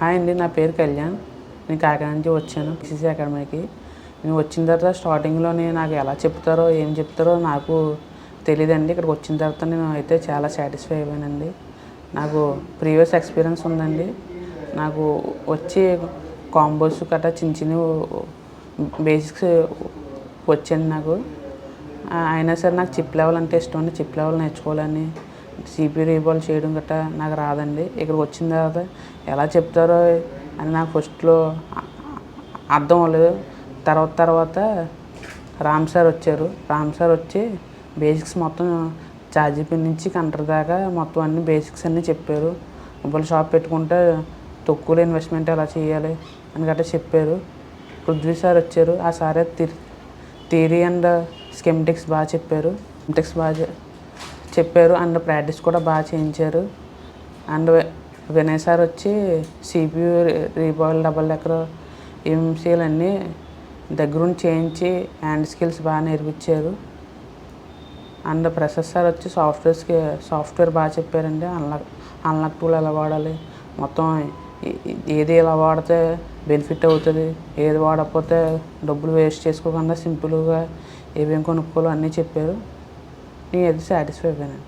Hi అండి, నా పేరు కళ్యాణ్. నేను కాకినాడ నుంచి వచ్చాను పిసిసి అకాడమీకి. నేను వచ్చిన తర్వాత స్టార్టింగ్‌లోనే నాకు ఎలా చెప్తారో, ఏం చెప్తారో నాకు తెలీదండి. ఇక్కడికి వచ్చిన తర్వాత నేను అయితే చాలా సాటిస్ఫై అయిపోయానండి. నాకు ప్రీవియస్ ఎక్స్‌పీరియన్స్ ఉందండి. నాకు వచ్చి కాంబోస్ గట్టా చిన్న చిన్నవి బేసిక్స్ వచ్చండి నాకు. అయినా సరే నాకు చిప్ లెవెల్ అంటే ఇష్టం అండి. చిప్ లెవెల్ నేర్చుకోవాలని, సిపియు రీబాల్ చేయడం గట్టా నాకు రాదండి. ఇక్కడికి వచ్చిన తర్వాత ఎలా చెప్తారో అని నాకు ఫస్ట్‌లో అర్థం అవ్వలేదు. తర్వాత రామ్ సార్ వచ్చారు. రామ్ సార్ వచ్చి బేసిక్స్ మొత్తం చార్జీపీ నుంచి కంటర్ దాకా మొత్తం అన్ని బేసిక్స్ అన్నీ చెప్పారు. మొబైల్ షాప్ పెట్టుకుంటే తక్కువలో ఇన్వెస్ట్మెంట్ ఎలా చేయాలి అని గట్టా చెప్పారు. పృథ్వీ సార్ వచ్చారు. ఆ సారే థియరీ అండ్ స్కీమాటిక్స్ బాగా చెప్పారు. స్కీమాటిక్స్ బాగా చెప్పారు అండ్ ప్రాక్టీస్ కూడా బాగా చేయించారు. అండ్ వినయ్ సార్ వచ్చి CPU reball, double decker, MCL అన్నీ దగ్గరుండి చేయించి హ్యాండ్ స్కిల్స్ బాగా నేర్పించారు. అండ్ ప్రసాద్ సార్ వచ్చి సాఫ్ట్వేర్ బాగా చెప్పారండి. అన్లాక్ టూల్ ఎలా వాడాలి, మొత్తం ఏది ఎలా వాడితే బెనిఫిట్ అవుతుంది, ఏది వాడకపోతే డబ్బులు వేస్ట్ చేసుకోకుండా సింపుల్గా ఏమేమి కొనుక్కోవాలో అన్నీ చెప్పారు. నేను అయితే సాటిస్ఫై అయిపోయాను.